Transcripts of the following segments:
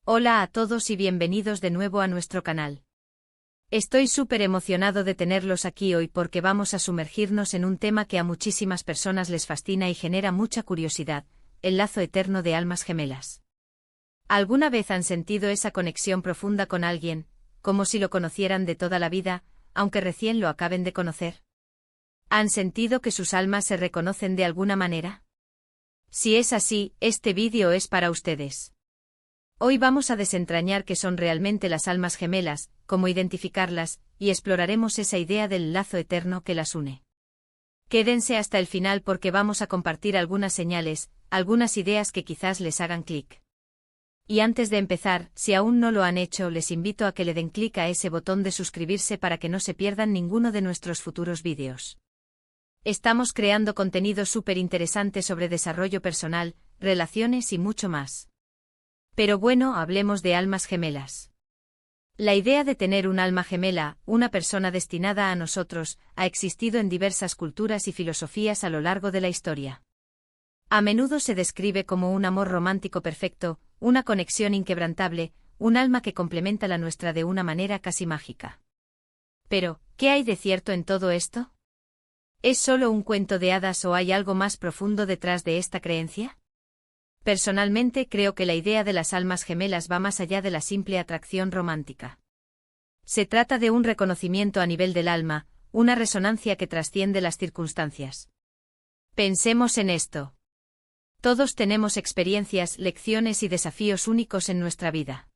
Hola a todos y bienvenidos de nuevo a nuestro canal. Estoy súper emocionado de tenerlos aquí hoy porque vamos a sumergirnos en un tema que a muchísimas personas les fascina y genera mucha curiosidad, el lazo eterno de almas gemelas. ¿Alguna vez han sentido esa conexión profunda con alguien, como si lo conocieran de toda la vida, aunque recién lo acaben de conocer? ¿Han sentido que sus almas se reconocen de alguna manera? Si es así, este vídeo es para ustedes. Hoy vamos a desentrañar qué son realmente las almas gemelas, cómo identificarlas, y exploraremos esa idea del lazo eterno que las une. Quédense hasta el final porque vamos a compartir algunas señales, algunas ideas que quizás les hagan clic. Y antes de empezar, si aún no lo han hecho, les invito a que le den clic a ese botón de suscribirse para que no se pierdan ninguno de nuestros futuros vídeos. Estamos creando contenido súper interesante sobre desarrollo personal, relaciones y mucho más. Pero bueno, hablemos de almas gemelas. La idea de tener un alma gemela, una persona destinada a nosotros, ha existido en diversas culturas y filosofías a lo largo de la historia. A menudo se describe como un amor romántico perfecto, una conexión inquebrantable, un alma que complementa la nuestra de una manera casi mágica. Pero, ¿qué hay de cierto en todo esto? ¿Es solo un cuento de hadas o hay algo más profundo detrás de esta creencia? Personalmente creo que la idea de las almas gemelas va más allá de la simple atracción romántica. Se trata de un reconocimiento a nivel del alma, una resonancia que trasciende las circunstancias. Pensemos en esto. Todos tenemos experiencias, lecciones y desafíos únicos en nuestra vida.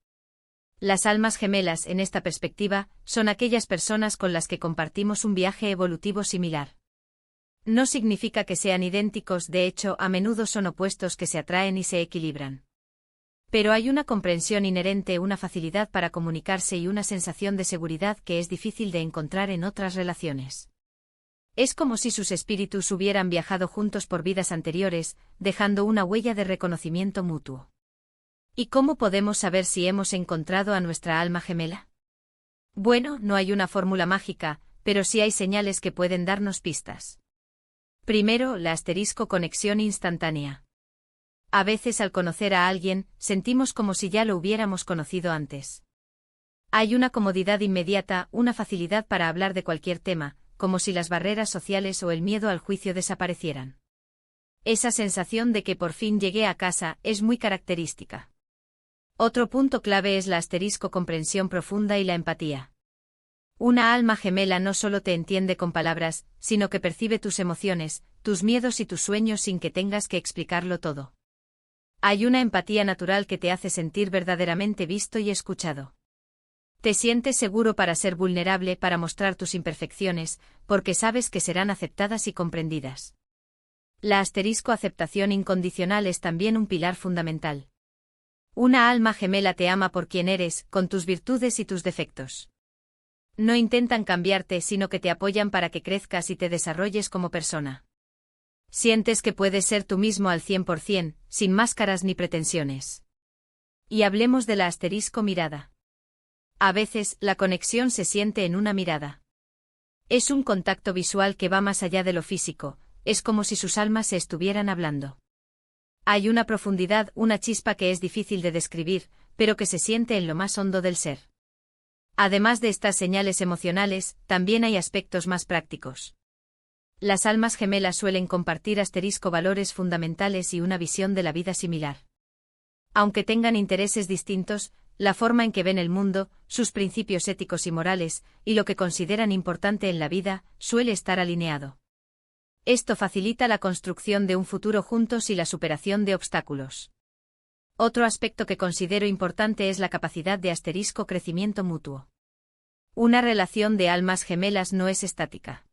Las almas gemelas, en esta perspectiva, son aquellas personas con las que compartimos un viaje evolutivo similar. No significa que sean idénticos, de hecho, a menudo son opuestos que se atraen y se equilibran. Pero hay una comprensión inherente, una facilidad para comunicarse y una sensación de seguridad que es difícil de encontrar en otras relaciones. Es como si sus espíritus hubieran viajado juntos por vidas anteriores, dejando una huella de reconocimiento mutuo. ¿Y cómo podemos saber si hemos encontrado a nuestra alma gemela? Bueno, no hay una fórmula mágica, pero sí hay señales que pueden darnos pistas. Primero, la conexión instantánea. A veces al conocer a alguien, sentimos como si ya lo hubiéramos conocido antes. Hay una comodidad inmediata, una facilidad para hablar de cualquier tema, como si las barreras sociales o el miedo al juicio desaparecieran. Esa sensación de que por fin llegué a casa es muy característica. Otro punto clave es la comprensión profunda y la empatía. Una alma gemela no solo te entiende con palabras, sino que percibe tus emociones, tus miedos y tus sueños sin que tengas que explicarlo todo. Hay una empatía natural que te hace sentir verdaderamente visto y escuchado. Te sientes seguro para ser vulnerable, para mostrar tus imperfecciones, porque sabes que serán aceptadas y comprendidas. La aceptación incondicional es también un pilar fundamental. Una alma gemela te ama por quien eres, con tus virtudes y tus defectos. No intentan cambiarte, sino que te apoyan para que crezcas y te desarrolles como persona. Sientes que puedes ser tú mismo al 100%, sin máscaras ni pretensiones. Y hablemos de la mirada. A veces, la conexión se siente en una mirada. Es un contacto visual que va más allá de lo físico, es como si sus almas se estuvieran hablando. Hay una profundidad, una chispa que es difícil de describir, pero que se siente en lo más hondo del ser. Además de estas señales emocionales, también hay aspectos más prácticos. Las almas gemelas suelen compartir valores fundamentales y una visión de la vida similar. Aunque tengan intereses distintos, la forma en que ven el mundo, sus principios éticos y morales, y lo que consideran importante en la vida, suele estar alineado. Esto facilita la construcción de un futuro juntos y la superación de obstáculos. Otro aspecto que considero importante es la capacidad de crecimiento mutuo. Una relación de almas gemelas no es estática.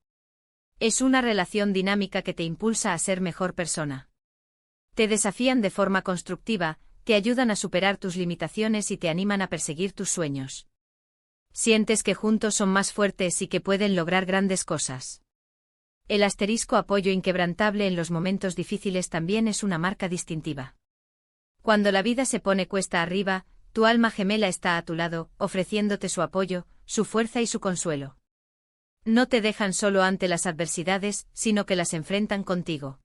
Es una relación dinámica que te impulsa a ser mejor persona. Te desafían de forma constructiva, te ayudan a superar tus limitaciones y te animan a perseguir tus sueños. Sientes que juntos son más fuertes y que pueden lograr grandes cosas. El apoyo inquebrantable en los momentos difíciles también es una marca distintiva. Cuando la vida se pone cuesta arriba, tu alma gemela está a tu lado, ofreciéndote su apoyo, su fuerza y su consuelo. No te dejan solo ante las adversidades, sino que las enfrentan contigo.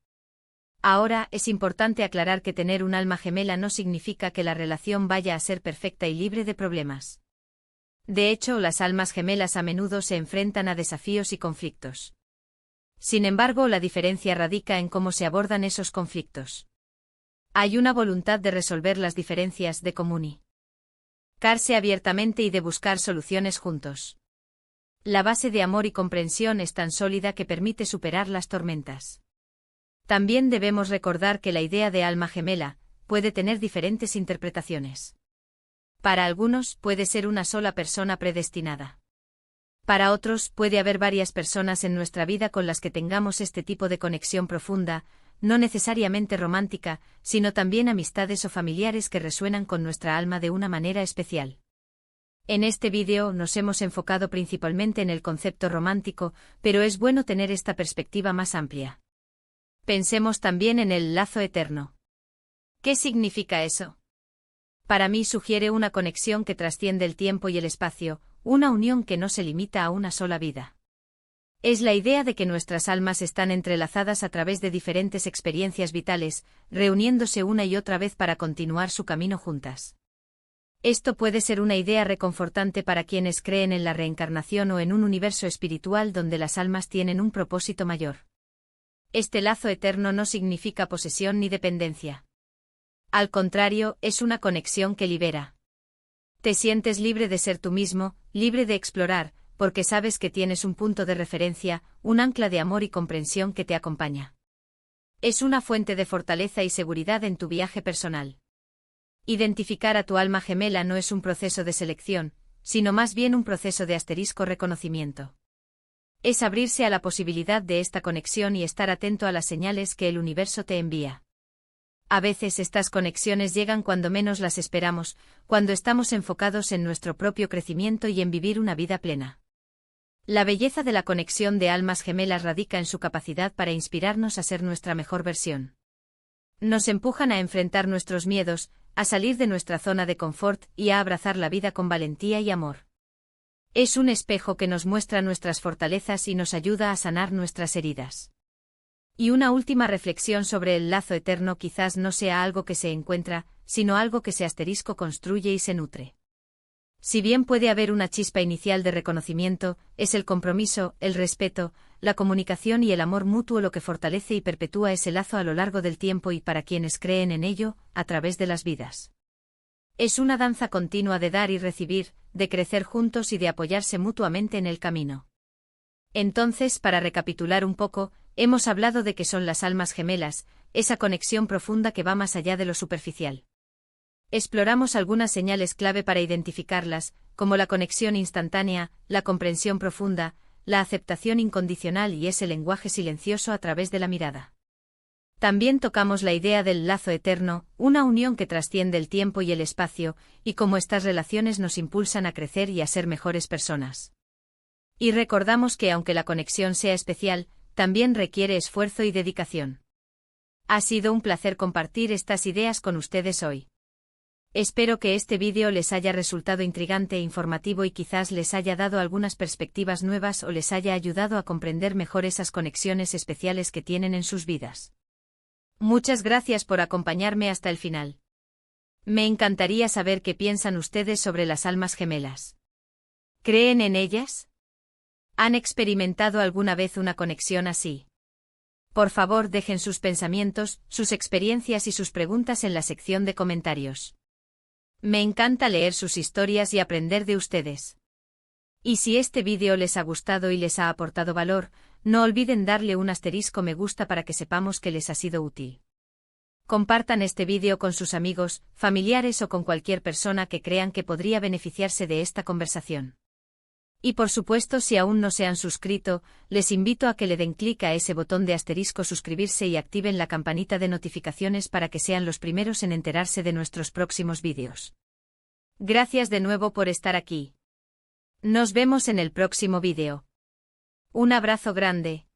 Ahora, es importante aclarar que tener un alma gemela no significa que la relación vaya a ser perfecta y libre de problemas. De hecho, las almas gemelas a menudo se enfrentan a desafíos y conflictos. Sin embargo, la diferencia radica en cómo se abordan esos conflictos. Hay una voluntad de resolver las diferencias, de comunicarse abiertamente y de buscar soluciones juntos. La base de amor y comprensión es tan sólida que permite superar las tormentas. También debemos recordar que la idea de alma gemela puede tener diferentes interpretaciones. Para algunos puede ser una sola persona predestinada. Para otros puede haber varias personas en nuestra vida con las que tengamos este tipo de conexión profunda, no necesariamente romántica, sino también amistades o familiares que resuenan con nuestra alma de una manera especial. En este vídeo nos hemos enfocado principalmente en el concepto romántico, pero es bueno tener esta perspectiva más amplia. Pensemos también en el lazo eterno. ¿Qué significa eso? Para mí sugiere una conexión que trasciende el tiempo y el espacio, una unión que no se limita a una sola vida. Es la idea de que nuestras almas están entrelazadas a través de diferentes experiencias vitales, reuniéndose una y otra vez para continuar su camino juntas. Esto puede ser una idea reconfortante para quienes creen en la reencarnación o en un universo espiritual donde las almas tienen un propósito mayor. Este lazo eterno no significa posesión ni dependencia. Al contrario, es una conexión que libera. Te sientes libre de ser tú mismo, libre de explorar, porque sabes que tienes un punto de referencia, un ancla de amor y comprensión que te acompaña. Es una fuente de fortaleza y seguridad en tu viaje personal. Identificar a tu alma gemela no es un proceso de selección, sino más bien un proceso de reconocimiento. Es abrirse a la posibilidad de esta conexión y estar atento a las señales que el universo te envía. A veces estas conexiones llegan cuando menos las esperamos, cuando estamos enfocados en nuestro propio crecimiento y en vivir una vida plena. La belleza de la conexión de almas gemelas radica en su capacidad para inspirarnos a ser nuestra mejor versión. Nos empujan a enfrentar nuestros miedos, a salir de nuestra zona de confort y a abrazar la vida con valentía y amor. Es un espejo que nos muestra nuestras fortalezas y nos ayuda a sanar nuestras heridas. Y una última reflexión sobre el lazo eterno: quizás no sea algo que se encuentra, sino algo que se construye y se nutre. Si bien puede haber una chispa inicial de reconocimiento, es el compromiso, el respeto, la comunicación y el amor mutuo lo que fortalece y perpetúa ese lazo a lo largo del tiempo y, para quienes creen en ello, a través de las vidas. Es una danza continua de dar y recibir, de crecer juntos y de apoyarse mutuamente en el camino. Entonces, para recapitular un poco, hemos hablado de qué son las almas gemelas, esa conexión profunda que va más allá de lo superficial. Exploramos algunas señales clave para identificarlas, como la conexión instantánea, la comprensión profunda, la aceptación incondicional y ese lenguaje silencioso a través de la mirada. También tocamos la idea del lazo eterno, una unión que trasciende el tiempo y el espacio, y cómo estas relaciones nos impulsan a crecer y a ser mejores personas. Y recordamos que aunque la conexión sea especial, también requiere esfuerzo y dedicación. Ha sido un placer compartir estas ideas con ustedes hoy. Espero que este vídeo les haya resultado intrigante e informativo y quizás les haya dado algunas perspectivas nuevas o les haya ayudado a comprender mejor esas conexiones especiales que tienen en sus vidas. Muchas gracias por acompañarme hasta el final. Me encantaría saber qué piensan ustedes sobre las almas gemelas. ¿Creen en ellas? ¿Han experimentado alguna vez una conexión así? Por favor, dejen sus pensamientos, sus experiencias y sus preguntas en la sección de comentarios. Me encanta leer sus historias y aprender de ustedes. Y si este vídeo les ha gustado y les ha aportado valor, no olviden darle un me gusta para que sepamos que les ha sido útil. Compartan este vídeo con sus amigos, familiares o con cualquier persona que crean que podría beneficiarse de esta conversación. Y por supuesto, si aún no se han suscrito, les invito a que le den clic a ese botón de suscribirse y activen la campanita de notificaciones para que sean los primeros en enterarse de nuestros próximos vídeos. Gracias de nuevo por estar aquí. Nos vemos en el próximo vídeo. Un abrazo grande.